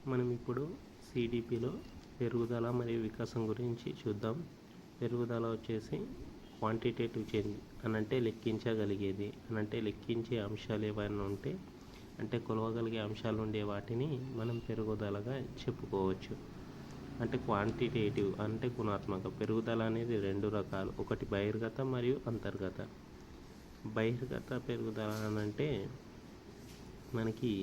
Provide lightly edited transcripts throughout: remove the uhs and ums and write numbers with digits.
మనం ఇప్పుడు సిడిపిలో పెరుగుదల మరియు వికాసం గురించి చూద్దాం. పెరుగుదల వచ్చేసి క్వాంటిటేటివ్ చేంజ్ అనంటే లెక్కించగలిగేది, అనంటే లెక్కించే అంశాలు ఏవైనా ఉంటే అంటే కొలవగలిగే అంశాలు ఉండే వాటిని మనం పెరుగుదలగా చెప్పుకోవచ్చు. అంటే క్వాంటిటేటివ్ అంటే గుణాత్మక. పెరుగుదల అనేది రెండు రకాలు, ఒకటి బహిర్గత మరియు అంతర్గత. బహిర్గత పెరుగుదల అనంటే మనకి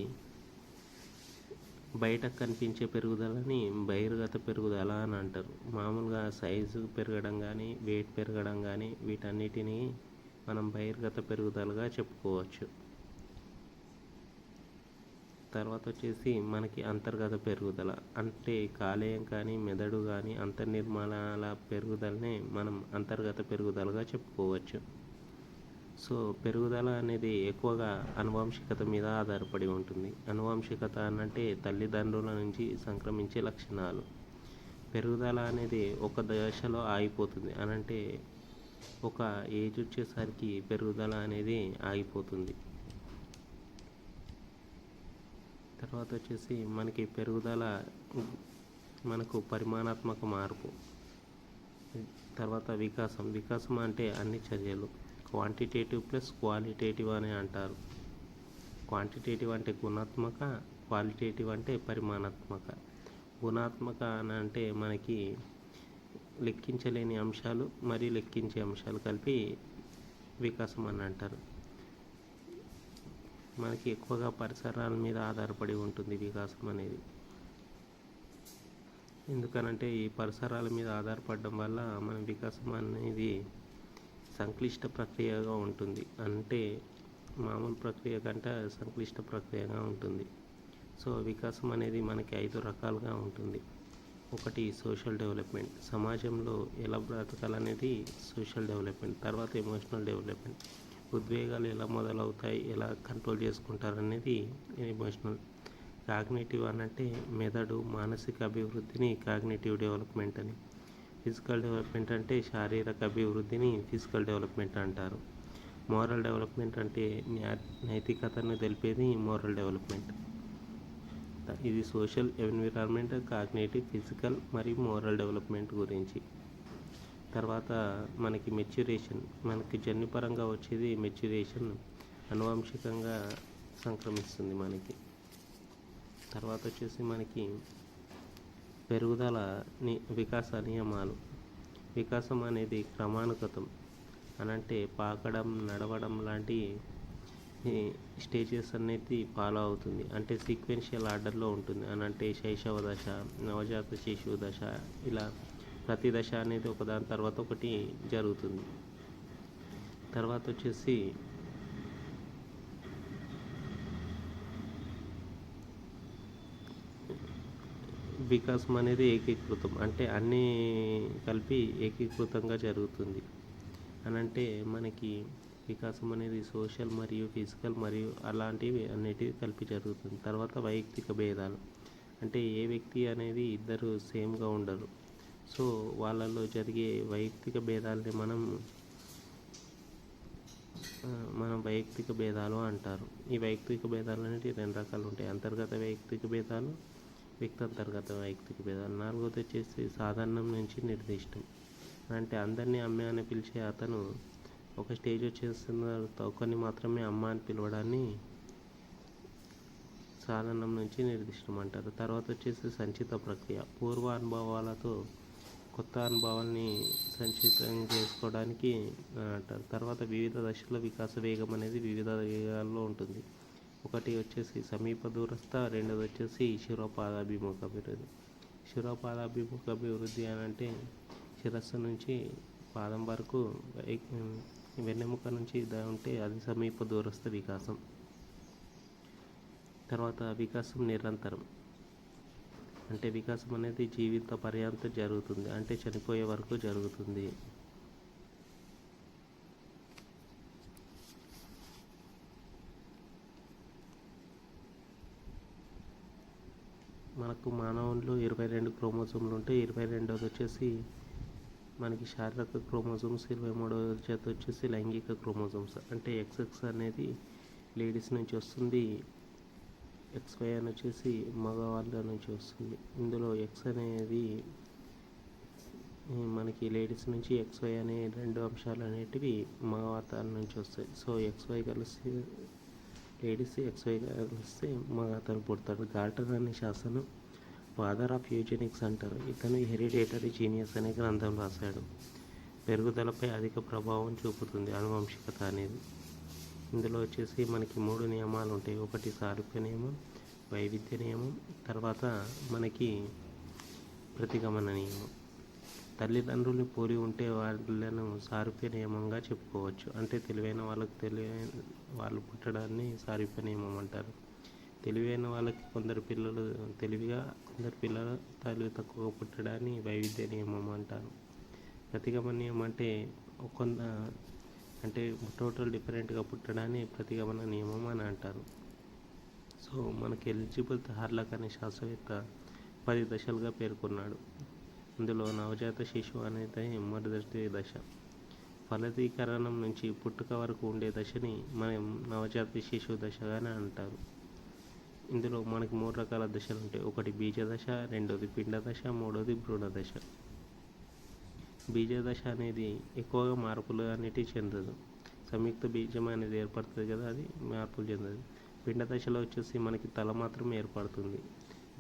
బయటకు కనిపించే పెరుగుదలని బహిర్గత పెరుగుదల అని అంటారు. మామూలుగా సైజు పెరగడం కానీ వెయిట్ పెరగడం కానీ వీటన్నిటిని మనం బహిర్గత పెరుగుదలగా చెప్పుకోవచ్చు. తర్వాత వచ్చేసి మనకి అంతర్గత పెరుగుదల అంటే కాలేయం కానీ మెదడు కానీ అంతర్నిర్మాణాల పెరుగుదలనే మనం అంతర్గత పెరుగుదలగా చెప్పుకోవచ్చు. సో పెరుగుదల అనేది ఎక్కువగా అనువంశికత మీద ఆధారపడి ఉంటుంది. అనువంశికత అనంటే తల్లిదండ్రుల నుంచి సంక్రమించే లక్షణాలు. పెరుగుదల అనేది ఒక దశలో ఆగిపోతుంది, అనంటే ఒక ఏజ్ వచ్చేసరికి పెరుగుదల అనేది ఆగిపోతుంది. తర్వాత వచ్చేసి మనకి పెరుగుదల మనకు పరిమాణాత్మక మార్పు. తర్వాత వికాసం అంటే అన్ని చర్యలు. క్వాంటిటేటివ్ ప్లస్ క్వాలిటేటివ్ అని అంటారు. క్వాంటిటేటివ్ అంటే గుణాత్మక, క్వాలిటేటివ్ అంటే పరిమాణాత్మక. గుణాత్మక అని అంటే మనకి లెక్కించలేని అంశాలు మరియు లెక్కించే అంశాలు కలిపి వికాసం అని అంటారు. మనకి ఎక్కువగా పరిసరాల మీద ఆధారపడి ఉంటుంది వికాసం అనేది. ఎందుకనంటే ఈ పరిసరాల మీద ఆధారపడడం వల్ల మన వికాసం అనేది సంక్లిష్ట ప్రక్రియగా ఉంటుంది. అంటే మామూలు ప్రక్రియ కంటే సంక్లిష్ట ప్రక్రియగా ఉంటుంది. సో వికాసం అనేది మనకి 5 రకాలుగా ఉంటుంది. ఒకటి సోషల్ డెవలప్మెంట్, సమాజంలో ఎలా బ్రతకాలనేది సోషల్ డెవలప్మెంట్. తర్వాత ఎమోషనల్ డెవలప్మెంట్, ఉద్వేగాలు ఎలా మొదలవుతాయి, ఎలా కంట్రోల్ చేసుకుంటారనేది ఎమోషనల్. కాగ్నిటివ్ అనంటే మెదడు మానసిక అభివృద్ధిని కాగ్నిటివ్ డెవలప్మెంట్ అని. ఫిజికల్ డెవలప్మెంట్ అంటే శారీరక అభివృద్ధిని ఫిజికల్ డెవలప్మెంట్ అంటారు. మోరల్ డెవలప్మెంట్ అంటే నైతికతను తెలిపేది మోరల్ డెవలప్మెంట్. ఇది సోషల్, ఎన్విరాన్మెంట్, కాగ్నిటివ్, ఫిజికల్ మరియు మోరల్ డెవలప్మెంట్ గురించి. తర్వాత మనకి మెచ్యురేషన్, మనకి జన్యుపరంగా వచ్చేది మెచ్యురేషన్, అనువంశికంగా సంక్రమిస్తుంది మనకి. తర్వాత వచ్చేసి మనకి పెరుగుదల వికాస నియమాలు. వికాసం అనేది క్రమానుగతం, అనంటే పాకడం, నడవడం లాంటి స్టేజెస్ అనేది ఫాలో అవుతుంది. అంటే సీక్వెన్షియల్ ఆర్డర్లో ఉంటుంది. అనంటే శైశవ దశ, నవజాత శిశువు దశ, ఇలా ప్రతి దశ అనేది ఒకదాని తర్వాత ఒకటి జరుగుతుంది. తర్వాత వచ్చేసి వికాసం అనేది ఏకీకృతం, అంటే అన్నీ కలిపి ఏకీకృతంగా జరుగుతుంది. అనంటే మనకి వికాసం అనేది సోషల్ మరియు ఫిజికల్ మరియు అలాంటివి అన్నిటివి కలిపి జరుగుతుంది. తర్వాత వైయక్తిక భేదాలు, అంటే ఏ వ్యక్తి అనేది ఇద్దరు సేమ్గా ఉండరు. సో వాళ్ళల్లో జరిగే వైయక్తిక భేదాలని మనం వైయక్తిక భేదాలు అంటారు. ఈ వైయక్తిక భేదాలు అనేవి 2 రకాలు ఉంటాయి. అంతర్గత వైయక్తిక భేదాలు, వ్యక్తంతర్గత వైయక్తిక భేదాలు. 4వది వచ్చేసి సాధారణం నుంచి నిర్దిష్టం, అంటే అందరినీ అమ్మ అని పిలిచే అతను ఒక స్టేజ్ వచ్చేస్తున్న తర్వాత ఒకరిని మాత్రమే అమ్మ అని పిలవడాన్ని సాధారణం నుంచి నిర్దిష్టం అంటారు. తర్వాత వచ్చేసి సంచిత ప్రక్రియ, పూర్వ అనుభవాలతో కొత్త అనుభవాల్ని సంచితం చేసుకోవడానికి అంటారు. తర్వాత వివిధ దశల వికాస వేగం అనేది వివిధ వేగాల్లో ఉంటుంది. ఒకటి వచ్చేసి సమీప దూరస్థ, రెండోది వచ్చేసి శిరోపాదాభిముఖ అభివృద్ధి. శిరోపాదాభిముఖ అభివృద్ధి అని అంటే శిరస్సు నుంచి పాదం వరకు వెన్నెముక నుంచి ఉంటే అది సమీప దూరస్థ వికాసం. తర్వాత వికాసం నిరంతరం, అంటే వికాసం అనేది జీవిత పర్యంతం జరుగుతుంది, అంటే చనిపోయే వరకు జరుగుతుంది. మనకు మానవుల్లో 22 క్రోమోజోమ్లు ఉంటే 22వది వచ్చేసి మనకి శారీరక క్రోమోజోమ్స్, 23వ జత వచ్చేసి లైంగిక క్రోమోజోమ్స్. అంటే XX అనేది లేడీస్ నుంచి వస్తుంది, XY అని వచ్చేసి మగవాళ్ళ నుంచి వస్తుంది. ఇందులో X అనేది మనకి లేడీస్ నుంచి XY అనే 2 అంశాలు అనేటివి మగవాళ్ళ నుంచి వస్తాయి. సో XY కలిసి లేడీస్, XY కలిస్తే మగతను పుడతాడు. గాల్టర్ అనే శాస్త్రం ఫాదర్ ఆఫ్ యూజెనిక్స్ అంటారు. ఇతను హెరిడేటరీ జీనియస్ అనే గ్రంథం రాశాడు. పెరుగుదలపై అధిక ప్రభావం చూపుతుంది ఆనువంశికత అనేది. ఇందులో వచ్చేసి మనకి 3 నియమాలు ఉంటాయి. ఒకటి సారూప్య నియమం, వైవిధ్య నియమం, తర్వాత మనకి ప్రతిగమన నియమం. తల్లిదండ్రుల్ని పోలి ఉంటే వాళ్ళను సారూప్య నియమంగా చెప్పుకోవచ్చు. అంటే తెలివైన వాళ్ళు పుట్టడాన్ని సారూప్య నియమం అంటారు. తెలివైన వాళ్ళకి కొందరు పిల్లలు తెలివిగా, కొందరు పిల్లలు తెలివి తక్కువ పుట్టడాన్ని వైవిధ్య నియమం అంటారు. ప్రతిగమన నియమం అంటే టోటల్ డిఫరెంట్గా పుట్టడాన్ని ప్రతిగమన నియమం అని అంటారు. సో మనకి ఎలిజిబుల్ హార్లాక్ అనే శాస్త్రవేత్త 10 దశలుగా పేర్కొన్నాడు. అందులో నవజాత శిశువు అనేది మొదటి దశ. ఫలదీకరణం నుంచి పుట్టుక వరకు ఉండే దశని మనం నవజాత శిశువు దశగానే అంటారు. ఇందులో మనకి 3 రకాల దశలు ఉంటాయి. ఒకటి బీజ దశ, రెండోది పిండ దశ, మూడోది భ్రూణ దశ. బీజ దశ అనేది ఎక్కువగా మార్పులు అనేటివి చెందదు. సంయుక్త బీజం అనేది ఏర్పడుతుంది కదా, అది మార్పులు చెందదు. పిండ దశలో వచ్చేసి మనకి తల మాత్రమే ఏర్పడుతుంది.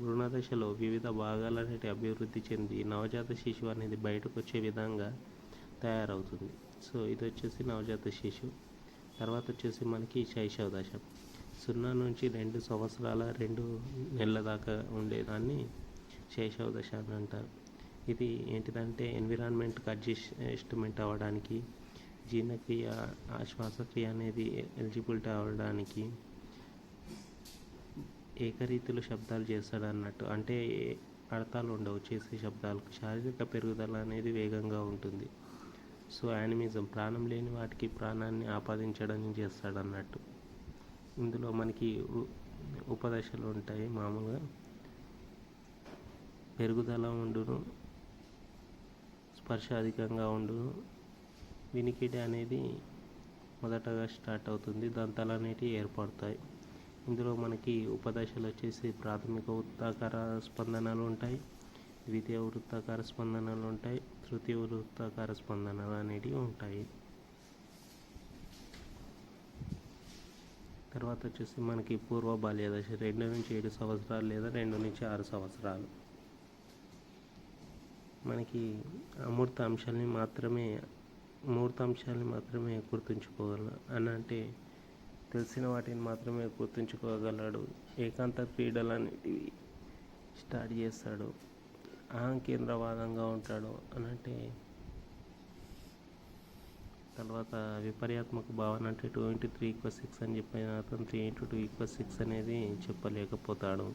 భ్రూణ దశలో వివిధ భాగాలు అనేవి అభివృద్ధి చెంది నవజాత శిశువు అనేది బయటకు వచ్చే విధంగా తయారవుతుంది. సో ఇది వచ్చేసి నవజాత శిశువు. తర్వాత వచ్చేసి మనకి శైశవ దశ. 0 నుంచి 2 సంవత్సరాల 2 నెలల దాకా ఉండేదాన్ని శైశవ దశ అని అంటారు. ఇది ఏంటిదంటే ఎన్విరాన్మెంట్కి అడ్జస్ట్మెంట్ అవ్వడానికి, జీర్ణక్రియ, శ్వాసక్రియ అనేది ఎలిజిబిలిటీ అవ్వడానికి, ఏకరీతిలో శబ్దాలు చేస్తాడు అన్నట్టు. అంటే అర్థాలు ఉండవు చేసే శబ్దాలకు. శారీరక పెరుగుదల అనేది వేగంగా ఉంటుంది. సో యానిమిజం, ప్రాణం లేని వాటికి ప్రాణాన్ని ఆపాదించడం చేస్తాడు అన్నట్టు. ఇందులో మనకి ఉపదశలు ఉంటాయి. మామూలుగా పెరుగుదల ఉండును, స్పర్శ అధికంగా ఉండును, వినికిడి అనేది మొదటగా స్టార్ట్ అవుతుంది, దంతాలు అనేటివి ఏర్పడతాయి. ఇందులో మనకి ఉపదశలు వచ్చేసి ప్రాథమిక వృత్తాకార స్పందనలు ఉంటాయి, ద్వితీయ వృత్తాకార స్పందనలు ఉంటాయి, తృతీయ వృత్తాకార స్పందనలు అనేటివి ఉంటాయి. తర్వాత వచ్చేసి మనకి పూర్వ బాల్య దశ 2 నుంచి 7 సంవత్సరాలు లేదా 2 నుంచి 6 సంవత్సరాలు. మనకి అమూర్త అంశాలని మాత్రమే గుర్తుంచుకోగలరు అని అంటే తెలిసిన వాటిని మాత్రమే గుర్తుంచుకోగలడు. ఏకాంత క్రీడలు అనేటివి స్టార్ట్ చేస్తాడు. అహంకేంద్రవాదంగా ఉంటాడు అని అంటే. తర్వాత విపర్యాత్మక భావన అంటే 2 × 3 = 6 అని చెప్పిన అతను 3 × 2 = 6 అనేది చెప్పలేకపోతాడు.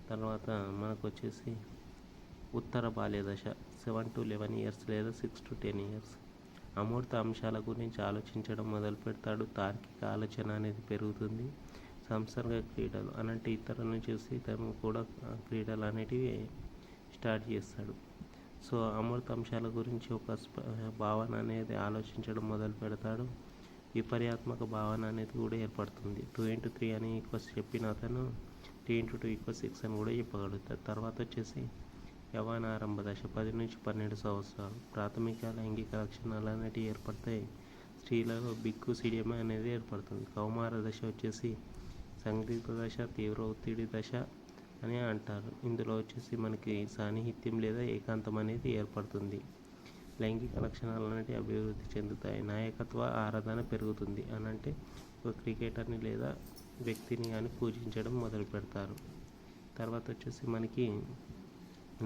తర్వాత మనకు వచ్చేసి ఉత్తర బాల్య దశ 7 to 11 years లేదా 6 to 10 years. అమూర్త అంశాల గురించి ఆలోచించడం మొదలు పెడతాడు. తార్కిక ఆలోచన అనేది పెరుగుతుంది. సంసర్గ క్రీడలు అనంటే ఇతరులను చూసి తను కూడా క్రీడలు అనేటివి స్టార్ట్ చేస్తాడు. సో అమూర్త అంశాల గురించి ఒక భావన అనేది ఆలోచించడం మొదలు పెడతాడు. విపర్యాత్మక భావన అనేది కూడా ఏర్పడుతుంది. 2 × 3 అని చెప్పిన అతను 3 × 2 = 6 అని కూడా చెప్పగలుగుతాడు. తర్వాత వచ్చేసి యవ్వనారంభ దశ 10 నుంచి 12 సంవత్సరాలు. ప్రాథమిక లైంగిక లక్షణాలు అనేటివి ఏర్పడతాయి. స్త్రీలలో బిగ్గుసిడియం అనేది ఏర్పడుతుంది. కౌమార దశ వచ్చేసి సందిగ్ధ దశ, తీవ్ర ఒత్తిడి దశ అని అంటారు. ఇందులో వచ్చేసి మనకి సాన్నిహిత్యం లేదా ఏకాంతం అనేది ఏర్పడుతుంది. లైంగిక లక్షణాలు అనేవి అభివృద్ధి చెందుతాయి. నాయకత్వ ఆరాధన పెరుగుతుంది అని అంటే ఒక క్రికెటర్ని లేదా వ్యక్తిని కానీ పూజించడం మొదలు పెడతారు. తర్వాత వచ్చేసి మనకి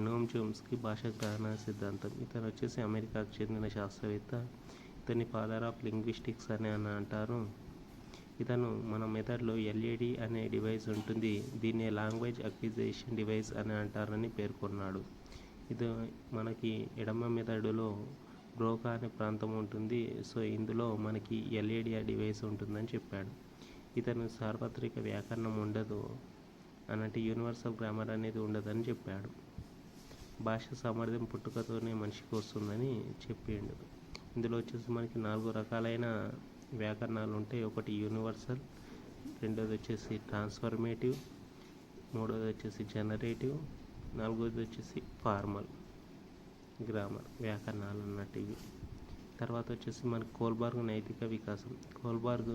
నోమ్ చోమ్స్కీ భాషా గ్రహణ సిద్ధాంతం. ఇతను వచ్చేసి అమెరికాకు చెందిన శాస్త్రవేత్త. ఇతన్ని ఫాదర్ ఆఫ్ లింగ్విస్టిక్స్ అని అంటారు. ఇతను మన మెథడ్లో LED అనే డివైస్ ఉంటుంది, దీన్నే లాంగ్వేజ్ అక్విజిషన్ డివైస్ అని అంటారని పేర్కొన్నాడు. ఇది మనకి ఎడమ మెథడులో బ్రోకా అనే ప్రాంతం ఉంటుంది. సో ఇందులో మనకి LED డివైస్ ఉంటుందని చెప్పాడు. ఇతను సార్వత్రిక వ్యాకరణం ఉండదు అనంటే యూనివర్సల్ గ్రామర్ అనేది ఉండదని చెప్పాడు. భాష సామర్థ్యం పుట్టుకతోనే మనిషికి వస్తుందని చెప్పిండు. ఇందులో వచ్చేసి మనకి 4 రకాలైన వ్యాకరణాలు ఉంటాయి. ఒకటి యూనివర్సల్, రెండోది వచ్చేసి ట్రాన్స్ఫర్మేటివ్, మూడోది వచ్చేసి జనరేటివ్, నాలుగోది వచ్చేసి ఫార్మల్, గ్రామర్, వ్యాకరణాలు అన్నట్టు ఇవి. తర్వాత వచ్చేసి మనకు కోల్బర్గ్ నైతిక వికాసం. కోల్బర్గ్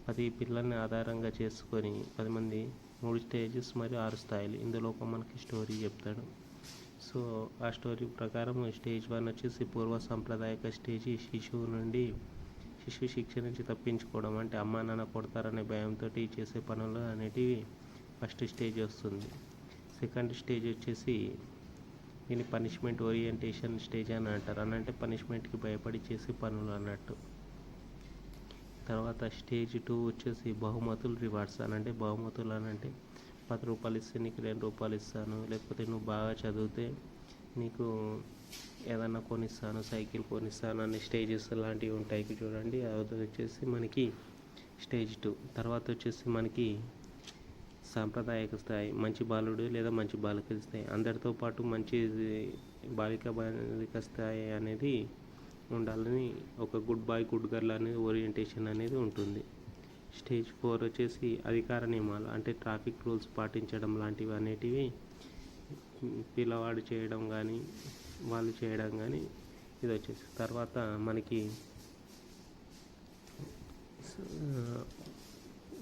10 పిల్లల్ని ఆధారంగా చేసుకొని 10 మంది 3 స్టేజెస్ మరియు 6 స్థాయిలు ఇందులో ఒక మనకి స్టోరీ చెప్తాడు. సో ఆ స్టోరీ ప్రకారం స్టేజ్ 1 వచ్చేసి పూర్వ సాంప్రదాయక స్టేజీ, శిశువు శిక్ష నుంచి తప్పించుకోవడం, అంటే అమ్మా నాన్న కొడతారనే భయంతో చేసే పనులు అనేటివి ఫస్ట్ స్టేజ్ వస్తుంది. సెకండ్ స్టేజ్ వచ్చేసి దీన్ని పనిష్మెంట్ ఓరియంటేషన్ స్టేజ్ అని అంటారు. అని అంటే పనిష్మెంట్కి భయపడి చేసే పనులు అన్నట్టు. తర్వాత స్టేజ్ 2 వచ్చేసి బహుమతులు, రివార్డ్స్ అని అంటే బహుమతులు అని అంటే 10 రూపాయలు ఇస్తే నీకు 2 రూపాయలు ఇస్తాను, లేకపోతే నువ్వు బాగా చదివితే నీకు ఏదన్నా కొనిస్తాను, సైకిల్ కొనిస్తాను అనే స్టేజెస్ లాంటివి ఉంటాయి చూడండి. అది వచ్చేసి మనకి స్టేజ్ 2. తర్వాత వచ్చేసి మనకి సాంప్రదాయక స్థాయి, మంచి బాలుడు లేదా మంచి బాలికల స్థాయి, అందరితో పాటు మంచి బాలిక స్థాయి అనేది ఉండాలని, ఒక గుడ్ బాయ్ గుడ్ గర్ల్ అనేది ఓరియంటేషన్ అనేది ఉంటుంది. స్టేజ్ 4 వచ్చేసి అధికార నియమాలు, అంటే ట్రాఫిక్ రూల్స్ పాటించడం లాంటివి అనేటివి పిల్లవాడు చేయడం కానీ వాళ్ళు చేయడం కానీ ఇది వచ్చేసి. తర్వాత మనకి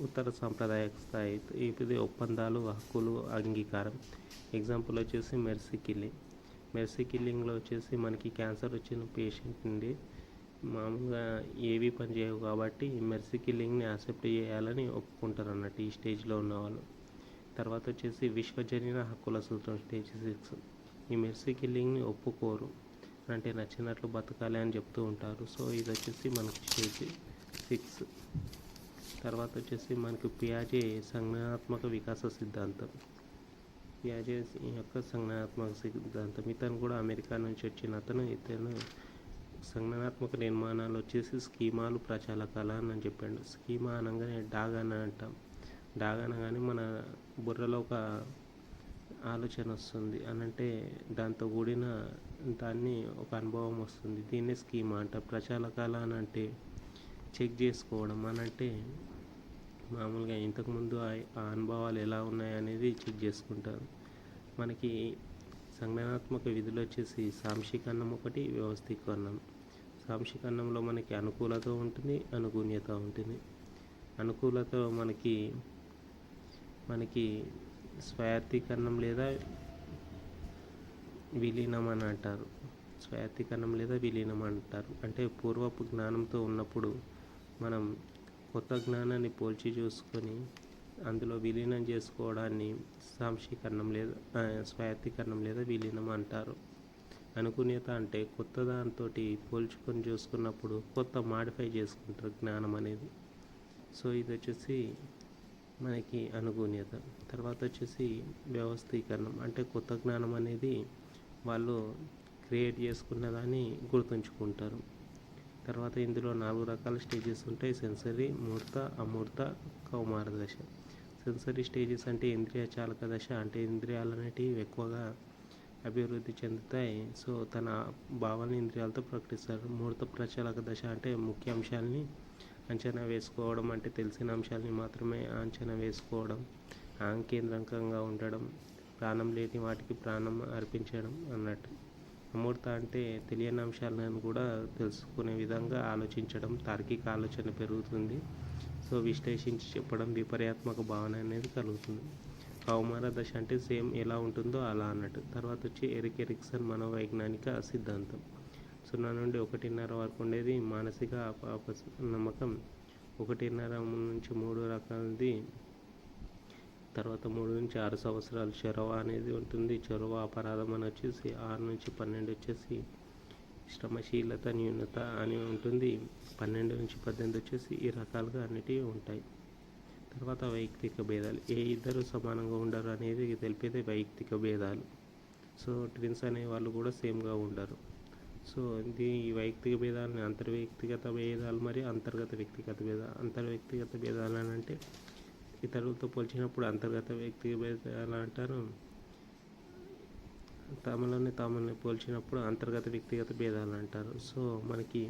ఉత్తర సాంప్రదాయక స్థాయి, ఇది ఒప్పందాలు, హక్కులు, అంగీకారం. ఎగ్జాంపుల్ వచ్చేసి మెర్సీ కిల్లింగ్లో వచ్చేసి మనకి క్యాన్సర్ వచ్చిన పేషెంట్ నుండి మామూలుగా ఏవి పని చేయవు కాబట్టి మెర్సీ కిల్లింగ్ని యాక్సెప్ట్ చేయాలని ఒప్పుకుంటారు అన్నట్టు ఈ స్టేజ్లో ఉన్నవాళ్ళు. తర్వాత వచ్చేసి విశ్వజనీన హక్కుల సూత్రం స్టేజ్ 6. ఈ మెర్సీ కిల్లింగ్ని ఒప్పుకోరు, అంటే నచ్చినట్లు బతకాలి అని చెప్తూ ఉంటారు. సో ఇది వచ్చేసి మనకి స్టేజ్ 6. తర్వాత వచ్చేసి మనకి పియాజే సంజ్ఞానాత్మక వికాస సిద్ధాంతం. పియాజే యొక్క సంజ్ఞానాత్మక సిద్ధాంతం, ఇతను కూడా అమెరికా నుంచి వచ్చిన ఇతను సంజ్ఞానాత్మక నిర్మాణాలు వచ్చేసి స్కీమాలు, ప్రచాలకాలు అని చెప్పాడు. స్కీమా అనగానే డాగ్ అని అంటాం. డాగ్ అనగానే మన బుర్రలో ఒక ఆలోచన వస్తుంది, అనంటే దాంతో కూడిన దాన్ని ఒక అనుభవం వస్తుంది. దీన్నే స్కీమా అంటారు. ప్రచాలకాలు అని అంటే చెక్ చేసుకోవడం, అనంటే మామూలుగా ఇంతకుముందు ఆ అనుభవాలు ఎలా ఉన్నాయి అనేది చెక్ చేసుకుంటారు. మనకి సంజ్ఞానాత్మక విధులు వచ్చేసి సాంశికరణం ఒకటి, వ్యవస్థీకరణం. సాంశికరణంలో మనకి అనుకూలత ఉంటుంది, అనుగుణ్యత ఉంటుంది. అనుకూలత మనకి స్వాయత్తీకరణం లేదా విలీనం అని అంటారు. స్వాయత్తీకరణం లేదా విలీనం అంటారు. అంటే పూర్వపు జ్ఞానంతో ఉన్నప్పుడు మనం కొత్త జ్ఞానాన్ని పోల్చి చూసుకొని అందులో విలీనం చేసుకోవడాన్ని సాంశీకరణం లేదా స్వాయత్తీకరణం లేదా విలీనం అంటారు. అనుగుణ్యత అంటే కొత్త దాంతో పోల్చుకొని చూసుకున్నప్పుడు కొత్త మాడిఫై చేసుకుంటారు జ్ఞానం అనేది. సో ఇది వచ్చేసి మనకి అనుగుణ్యత. తర్వాత వచ్చేసి వ్యవస్థీకరణం, అంటే కొత్త జ్ఞానం అనేది వాళ్ళు క్రియేట్ చేసుకున్న దాన్ని గుర్తుంచుకుంటారు. తర్వాత ఇందులో 4 రకాల స్టేజెస్ ఉంటాయి: సెన్సరీ, మూర్త, అమూర్త, కౌమార దశ. సెన్సరీ స్టేజెస్ అంటే ఇంద్రియ చాలక దశ, అంటే ఇంద్రియాలు అనేటివి ఎక్కువగా అభివృద్ధి చెందుతాయి. సో తన భావాలను ఇంద్రియాలతో ప్రకటిస్తారు. మూర్త ప్రచాలక దశ అంటే ముఖ్య అంశాలని అంచనా వేసుకోవడం, అంటే తెలిసిన అంశాలని మాత్రమే అంచనా వేసుకోవడం, కేంద్రకంగా ఉండడం, ప్రాణం లేని వాటికి ప్రాణం అర్పించడం అన్నట్టు. అమూర్త అంటే తెలియని అంశాలను కూడా తెలుసుకునే విధంగా ఆలోచించడం, తార్కిక ఆలోచన పెరుగుతుంది. సో విశ్లేషించి చెప్పడం, విపర్యాత్మక భావన అనేది కలుగుతుంది. కౌమార దశ అంటే సేమ్ ఎలా ఉంటుందో అలా అన్నట్టు. తర్వాత వచ్చి ఎరిక్ ఎరిక్సన్ మనోవైజ్ఞానిక సిద్ధాంతం. 0 నుండి 1.5 వరకు ఉండేది మానసిక నమ్మకం. 1.5 నుంచి 3 రకాలది. తర్వాత 3 నుంచి 6 సంవత్సరాలు చొరవ అనేది ఉంటుంది. చొరవ అపరాధం అని వచ్చేసి 6 నుంచి 12 వచ్చేసి శ్రమశీలత న్యూనత అని ఉంటుంది. 12 నుంచి 18 వచ్చేసి ఈ రకాలుగా అన్నిటివి ఉంటాయి. తర్వాత వైయక్తిక భేదాలు, ఏ ఇద్దరు సమానంగా ఉండరు అనేది తెలిపేదే వైయక్తిక భేదాలు. సో ట్విన్స్ అనే వాళ్ళు కూడా సేమ్గా ఉండరు. సో ఈ వైయక్తిక భేదాలని అంతర్వ్యక్తిగత భేదాలు మరియు అంతర్గత వ్యక్తిగత భేదాలు. అంతర్వ్యక్తిగత భేదాలు అని అంటే ఇతరులతో పోల్చినప్పుడు అంతర్గత వ్యక్తిగత భేదాలు అంటారు. తమని పోల్చినప్పుడు అంతర్గత వ్యక్తిగత భేదాలు అంటారు. సో మనకి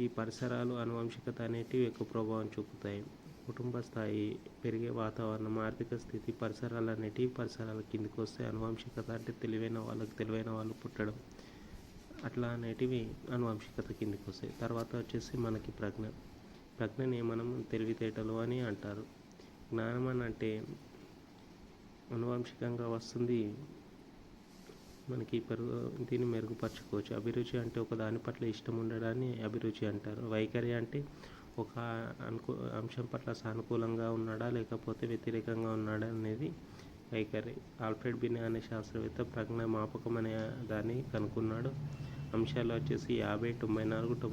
ఈ పరిసరాలు, అనువంశికత అనేటివి ఎక్కువ ప్రభావం చూపుతాయి. కుటుంబ స్థాయి, పెరిగే వాతావరణం, ఆర్థిక స్థితి, పరిసరాలు అనేటివి పరిసరాల కిందికి వస్తాయి. అనువంశికత అంటే తెలివైన వాళ్ళు పుట్టడం అట్లా అనేటివి అనువంశికత కిందికి వస్తాయి. తర్వాత వచ్చేసి మనకి ప్రజ్ఞని మనం తెలివితేటలు అని అంటారు. జ్ఞానం అని అంటే అనువంశికంగా వస్తుంది, మనకి దీన్ని మెరుగుపరచుకోవచ్చు. అభిరుచి అంటే ఒక దాని పట్ల ఇష్టం ఉండడాన్ని అభిరుచి అంటారు. వైఖరి అంటే ఒక అంశం పట్ల సానుకూలంగా ఉన్నాడా లేకపోతే వ్యతిరేకంగా ఉన్నాడా అనేది వైఖరి. ఆల్ఫ్రెడ్ బినే అనే శాస్త్రవేత్త ప్రజ్ఞ మాపకం అనే దాన్ని కనుక్కున్నాడు. అంశాలు వచ్చేసి 50, 94, 90